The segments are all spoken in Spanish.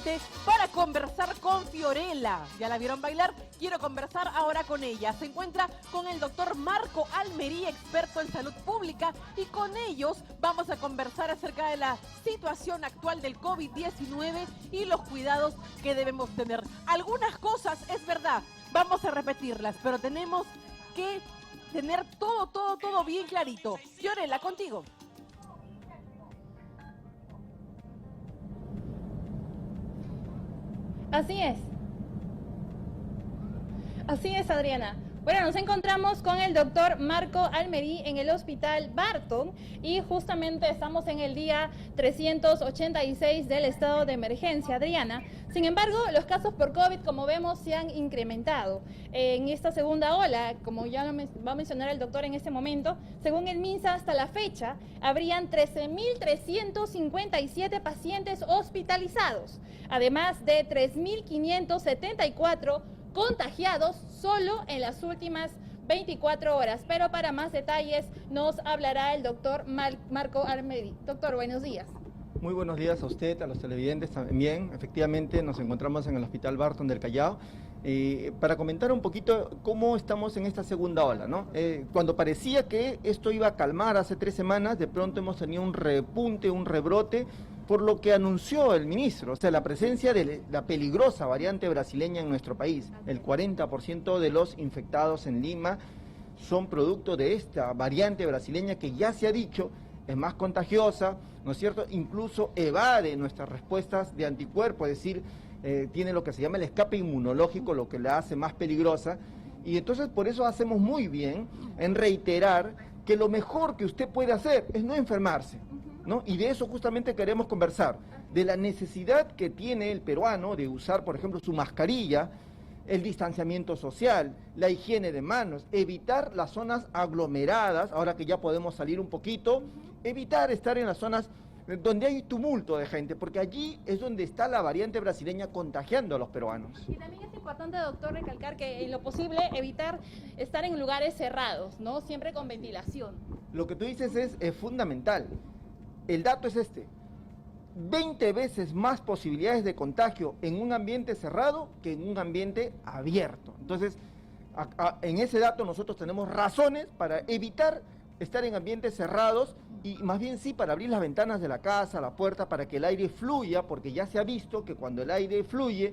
nuevamente para conversar con Fiorella. ¿Ya la vieron bailar? Quiero conversar ahora con ella. Se encuentra con el doctor Marco Almerí, experto en salud pública, y con ellos vamos a conversar acerca de la situación actual del COVID-19 y los cuidados que debemos tener. Algunas cosas, es verdad, vamos a repetirlas, pero tenemos que tener todo bien clarito. Fiorella, contigo. Así es, Adriana. Bueno, nos encontramos con el doctor Marco Almerí en el Hospital Barton y justamente estamos en el día 386 del estado de emergencia, Adriana. Sin embargo, los casos por COVID, como vemos, se han incrementado. En esta segunda ola, como ya lo va a mencionar el doctor en este momento, según el MINSA, hasta la fecha, habrían 13.357 pacientes hospitalizados, además de 3.574 contagiados solo en las últimas 24 horas. Pero para más detalles nos hablará el doctor Marco Almerí. Doctor, buenos días. Muy buenos días a usted, a los televidentes también. Efectivamente, nos encontramos en el Hospital Barton del Callao para comentar un poquito cómo estamos en esta segunda ola, ¿no? Cuando parecía que esto iba a calmar hace 3 semanas, de pronto hemos tenido un repunte, un rebrote, por lo que anunció el ministro, o sea, la presencia de la peligrosa variante brasileña en nuestro país. El 40% de los infectados en Lima son producto de esta variante brasileña que ya se ha dicho es más contagiosa, ¿no es cierto? Incluso evade nuestras respuestas de anticuerpos, es decir, tiene lo que se llama el escape inmunológico, lo que la hace más peligrosa. Y entonces por eso hacemos muy bien en reiterar que lo mejor que usted puede hacer es no enfermarse, ¿no? Y de eso justamente queremos conversar, de la necesidad que tiene el peruano de usar, por ejemplo, su mascarilla, el distanciamiento social, la higiene de manos, evitar las zonas aglomeradas, ahora que ya podemos salir un poquito, evitar estar en las zonas donde hay tumulto de gente, porque allí es donde está la variante brasileña contagiando a los peruanos. Y también es importante, doctor, recalcar que en lo posible evitar estar en lugares cerrados, ¿no? Siempre con ventilación. Lo que tú dices es fundamental. El dato es este: 20 veces más posibilidades de contagio en un ambiente cerrado que en un ambiente abierto. Entonces, en ese dato nosotros tenemos razones para evitar estar en ambientes cerrados y más bien sí para abrir las ventanas de la casa, la puerta, para que el aire fluya, porque ya se ha visto que cuando el aire fluye,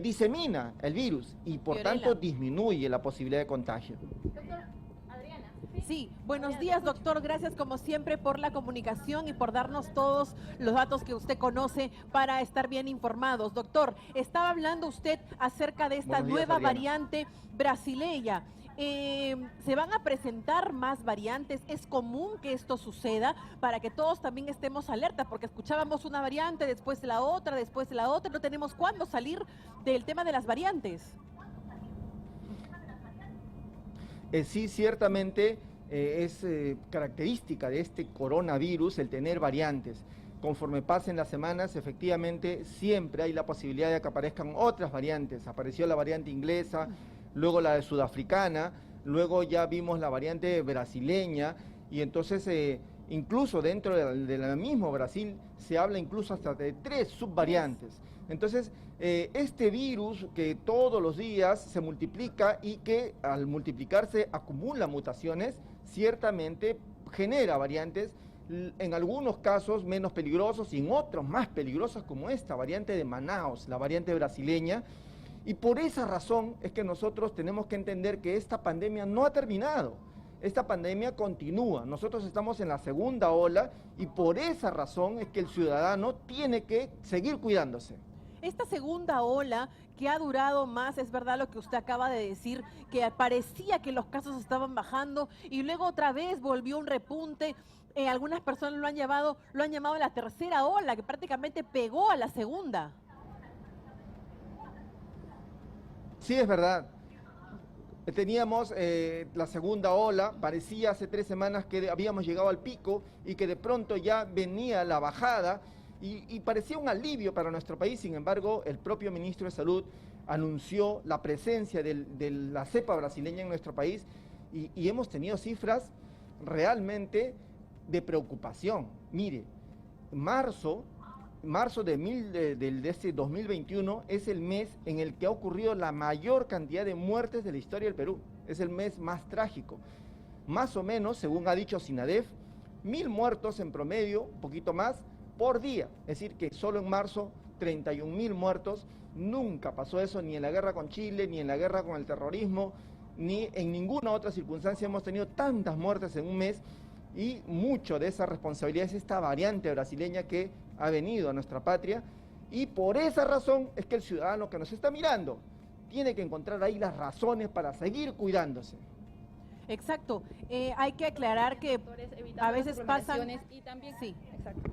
disemina el virus y por tanto disminuye la posibilidad de contagio. Doctor, Adriana. Sí, buenos días, doctor. Gracias como siempre por la comunicación y por darnos todos los datos que usted conoce para estar bien informados. Doctor, estaba hablando usted acerca de esta nueva variante brasileña. ¿Se van a presentar más variantes? ¿Es común que esto suceda para que todos también estemos alerta? Porque escuchábamos una variante, después la otra, después la otra. No tenemos cuándo salir del tema de las variantes. Sí, ciertamente es característica de este coronavirus el tener variantes. Conforme pasen las semanas, efectivamente, siempre hay la posibilidad de que aparezcan otras variantes. Apareció la variante inglesa, luego la de sudafricana, luego ya vimos la variante brasileña, y entonces incluso dentro del mismo Brasil se habla incluso hasta de 3 subvariantes. Entonces, este virus que todos los días se multiplica y que al multiplicarse acumula mutaciones, ciertamente genera variantes, en algunos casos menos peligrosos y en otros más peligrosos, como esta variante de Manaus, la variante brasileña. Y por esa razón es que nosotros tenemos que entender que esta pandemia no ha terminado. Esta pandemia continúa. Nosotros estamos en la segunda ola y por esa razón es que el ciudadano tiene que seguir cuidándose. Esta segunda ola que ha durado más, es verdad lo que usted acaba de decir, que parecía que los casos estaban bajando y luego otra vez volvió un repunte. Algunas personas lo han llamado la tercera ola, que prácticamente pegó a la segunda. Sí, es verdad. Teníamos la segunda ola, parecía hace 3 semanas que habíamos llegado al pico y que de pronto ya venía la bajada y parecía un alivio para nuestro país. Sin embargo, el propio ministro de Salud anunció la presencia de la cepa brasileña en nuestro país y hemos tenido cifras realmente de preocupación. Mire, marzo marzo de este 2021 es el mes en el que ha ocurrido la mayor cantidad de muertes de la historia del Perú. Es el mes más trágico. Más o menos, según ha dicho SINADEF, 1000 muertos en promedio, un poquito más, por día. Es decir, que solo en marzo, 31.000 muertos. Nunca pasó eso ni en la guerra con Chile, ni en la guerra con el terrorismo, ni en ninguna otra circunstancia hemos tenido tantas muertes en un mes. Y mucho de esa responsabilidad es esta variante brasileña que ha venido a nuestra patria. Y por esa razón es que el ciudadano que nos está mirando tiene que encontrar ahí las razones para seguir cuidándose. Exacto. Hay que aclarar que a veces pasan... Y también, sí. Exacto.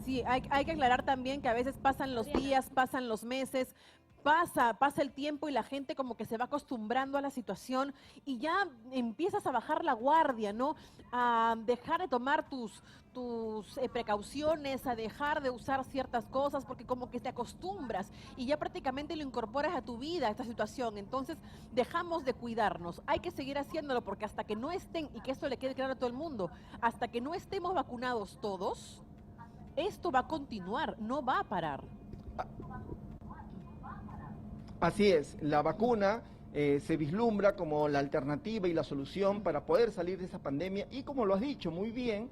Sí, hay que aclarar también que a veces pasan los días, pasan los meses, pasa el tiempo y la gente como que se va acostumbrando a la situación y ya empiezas a bajar la guardia, ¿no? A dejar de tomar tus precauciones, a dejar de usar ciertas cosas porque como que te acostumbras y ya prácticamente lo incorporas a tu vida, esta situación. Entonces dejamos de cuidarnos. Hay que seguir haciéndolo porque hasta que no estén, y que esto le quede claro a todo el mundo, hasta que no estemos vacunados todos, esto va a continuar, no va a parar. Así es, la vacuna se vislumbra como la alternativa y la solución para poder salir de esa pandemia y como lo has dicho muy bien,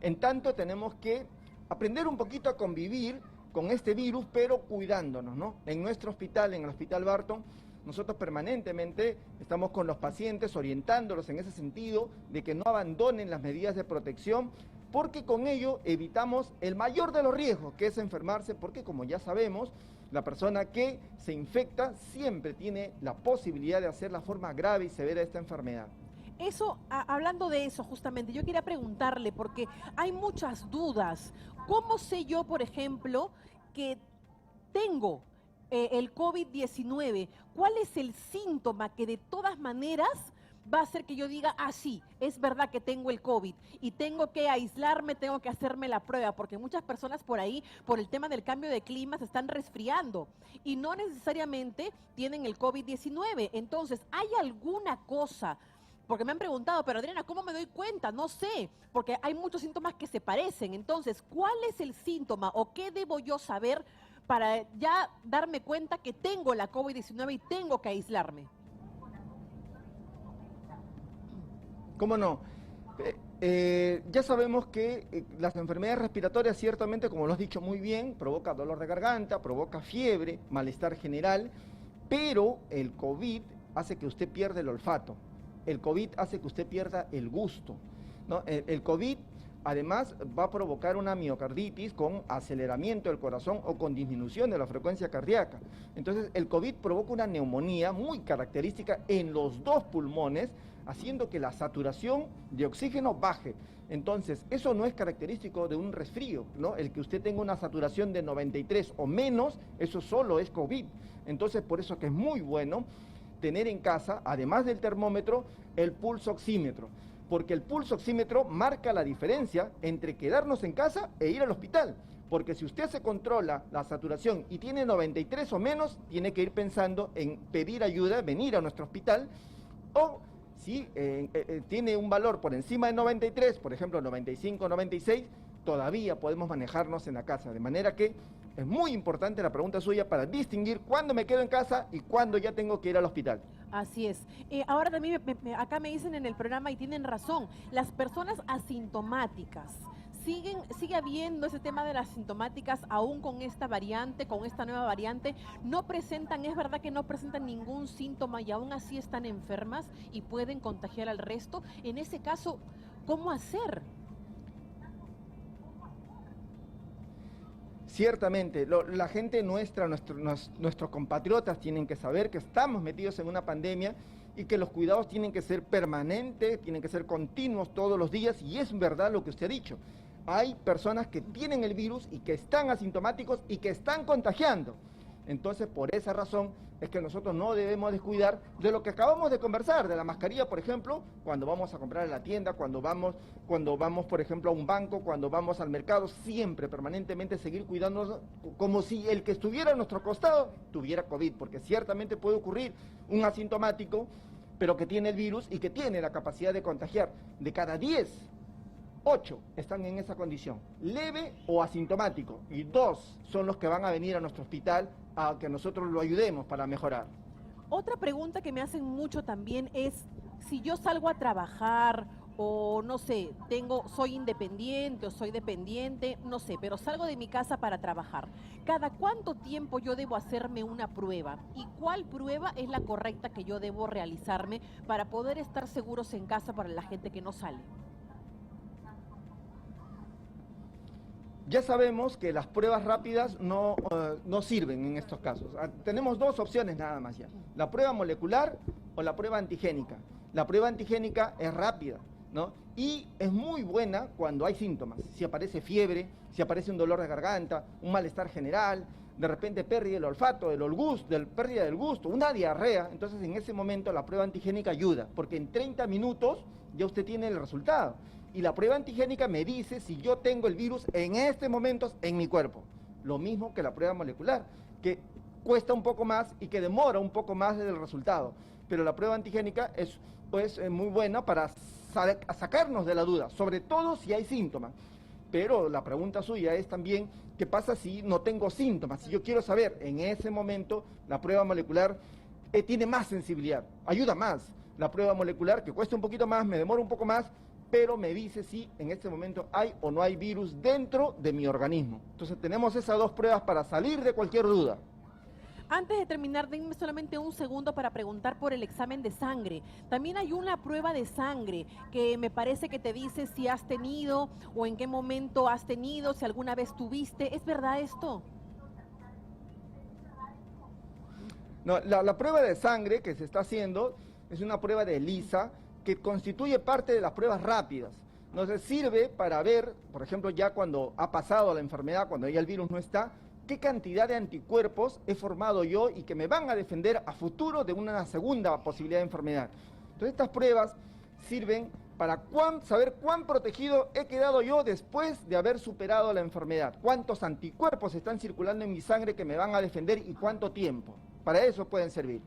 en tanto tenemos que aprender un poquito a convivir con este virus, pero cuidándonos, ¿no? En nuestro hospital, en el Hospital Barton, nosotros permanentemente estamos con los pacientes orientándolos en ese sentido de que no abandonen las medidas de protección, porque con ello evitamos el mayor de los riesgos, que es enfermarse, porque como ya sabemos, la persona que se infecta siempre tiene la posibilidad de hacer la forma grave y severa de esta enfermedad. Eso, hablando de eso justamente, yo quería preguntarle, porque hay muchas dudas. ¿Cómo sé yo, por ejemplo, que tengo el COVID-19? ¿Cuál es el síntoma que de todas maneras va a hacer que yo diga, sí, es verdad que tengo el COVID y tengo que aislarme, tengo que hacerme la prueba? Porque muchas personas por ahí, por el tema del cambio de clima, se están resfriando y no necesariamente tienen el COVID-19. Entonces, ¿hay alguna cosa? Porque me han preguntado, pero Adriana, ¿cómo me doy cuenta? No sé, porque hay muchos síntomas que se parecen. Entonces, ¿cuál es el síntoma o qué debo yo saber para ya darme cuenta que tengo la COVID-19 y tengo que aislarme? ¿Cómo no? Ya sabemos que las enfermedades respiratorias, ciertamente, como lo has dicho muy bien, provoca dolor de garganta, provoca fiebre, malestar general, pero el COVID hace que usted pierda el olfato, el COVID hace que usted pierda el gusto, ¿no? El COVID además va a provocar una miocarditis con aceleramiento del corazón o con disminución de la frecuencia cardíaca. Entonces, el COVID provoca una neumonía muy característica en los dos pulmones, haciendo que la saturación de oxígeno baje. Entonces, eso no es característico de un resfrío, ¿no? El que usted tenga una saturación de 93 o menos, eso solo es COVID. Entonces, por eso que es muy bueno tener en casa, además del termómetro, el pulso oxímetro, porque el pulso oxímetro marca la diferencia entre quedarnos en casa e ir al hospital. Porque si usted se controla la saturación y tiene 93 o menos, tiene que ir pensando en pedir ayuda, venir a nuestro hospital, o si tiene un valor por encima de 93, por ejemplo 95, 96, todavía podemos manejarnos en la casa. De manera que es muy importante la pregunta suya para distinguir cuándo me quedo en casa y cuándo ya tengo que ir al hospital. Así es. Ahora también acá me dicen en el programa, y tienen razón, las personas asintomáticas, sigue habiendo ese tema de las asintomáticas aún con esta variante, con esta nueva variante, no presentan, es verdad que no presentan ningún síntoma y aún así están enfermas y pueden contagiar al resto. En ese caso, ¿cómo hacer? Ciertamente, la gente nuestra, nuestros compatriotas tienen que saber que estamos metidos en una pandemia y que los cuidados tienen que ser permanentes, tienen que ser continuos todos los días, y es verdad lo que usted ha dicho. Hay personas que tienen el virus y que están asintomáticos y que están contagiando. Entonces, por esa razón es que nosotros no debemos descuidar de lo que acabamos de conversar, de la mascarilla, por ejemplo, cuando vamos a comprar en la tienda, cuando vamos, por ejemplo, a un banco, cuando vamos al mercado, siempre, permanentemente seguir cuidándonos como si el que estuviera a nuestro costado tuviera COVID, porque ciertamente puede ocurrir un asintomático, pero que tiene el virus y que tiene la capacidad de contagiar. De cada 10 8 están en esa condición, leve o asintomático, y 2 son los que van a venir a nuestro hospital a que nosotros lo ayudemos para mejorar. Otra pregunta que me hacen mucho también es si yo salgo a trabajar o no sé, soy independiente o soy dependiente, no sé, pero salgo de mi casa para trabajar. ¿Cada cuánto tiempo yo debo hacerme una prueba? ¿Y cuál prueba es la correcta que yo debo realizarme para poder estar seguros en casa para la gente que no sale? Ya sabemos que las pruebas rápidas no sirven en estos casos. Tenemos 2 opciones nada más ya, la prueba molecular o la prueba antigénica. La prueba antigénica es rápida, ¿no? Y es muy buena cuando hay síntomas, si aparece fiebre, si aparece un dolor de garganta, un malestar general, de repente pérdida del olfato, pérdida del gusto, una diarrea. Entonces en ese momento la prueba antigénica ayuda, porque en 30 minutos ya usted tiene el resultado. Y la prueba antigénica me dice si yo tengo el virus en este momento en mi cuerpo. Lo mismo que la prueba molecular, que cuesta un poco más y que demora un poco más del resultado. Pero la prueba antigénica es muy buena para sacarnos de la duda, sobre todo si hay síntomas. Pero la pregunta suya es también, ¿qué pasa si no tengo síntomas? Si yo quiero saber, en ese momento la prueba molecular tiene más sensibilidad, ayuda más. La prueba molecular, que cuesta un poquito más, me demora un poco más, pero me dice si en este momento hay o no hay virus dentro de mi organismo. Entonces tenemos esas 2 pruebas para salir de cualquier duda. Antes de terminar, denme solamente un segundo para preguntar por el examen de sangre. También hay una prueba de sangre que me parece que te dice si has tenido o en qué momento has tenido, si alguna vez tuviste. ¿Es verdad esto? No, la prueba de sangre que se está haciendo es una prueba de ELISA que constituye parte de las pruebas rápidas. Nos sirve para ver, por ejemplo, ya cuando ha pasado la enfermedad, cuando ya el virus no está, qué cantidad de anticuerpos he formado yo y que me van a defender a futuro de una segunda posibilidad de enfermedad. Entonces estas pruebas sirven para saber cuán protegido he quedado yo después de haber superado la enfermedad, cuántos anticuerpos están circulando en mi sangre que me van a defender y cuánto tiempo. Para eso pueden servir.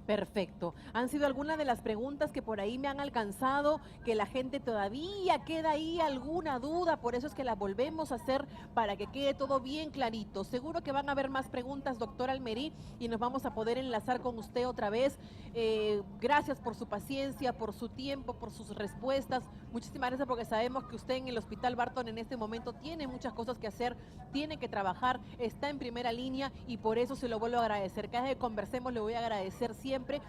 Perfecto. Han sido algunas de las preguntas que por ahí me han alcanzado, que la gente todavía queda ahí alguna duda, por eso es que las volvemos a hacer para que quede todo bien clarito. Seguro que van a haber más preguntas, doctor Almerí, y nos vamos a poder enlazar con usted otra vez. Gracias por su paciencia, por su tiempo, por sus respuestas. Muchísimas gracias porque sabemos que usted en el Hospital Barton en este momento tiene muchas cosas que hacer, tiene que trabajar, está en primera línea y por eso se lo vuelvo a agradecer. Cada vez que conversemos le voy a agradecer siempre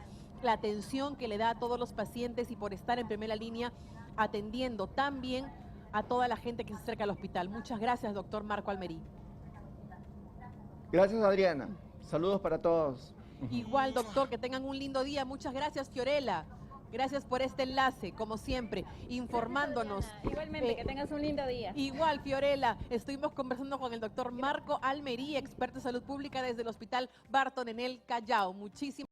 la atención que le da a todos los pacientes y por estar en primera línea atendiendo tan bien a toda la gente que se acerca al hospital. Muchas gracias, doctor Marco Almerí. Gracias, Adriana. Saludos para todos. Igual, doctor, que tengan un lindo día. Muchas gracias, Fiorella. Gracias por este enlace, como siempre, informándonos. Igualmente, que tengas un lindo día. Igual, Fiorella, estuvimos conversando con el doctor Marco Almerí, experto en salud pública desde el Hospital Barton en el Callao. Muchísimas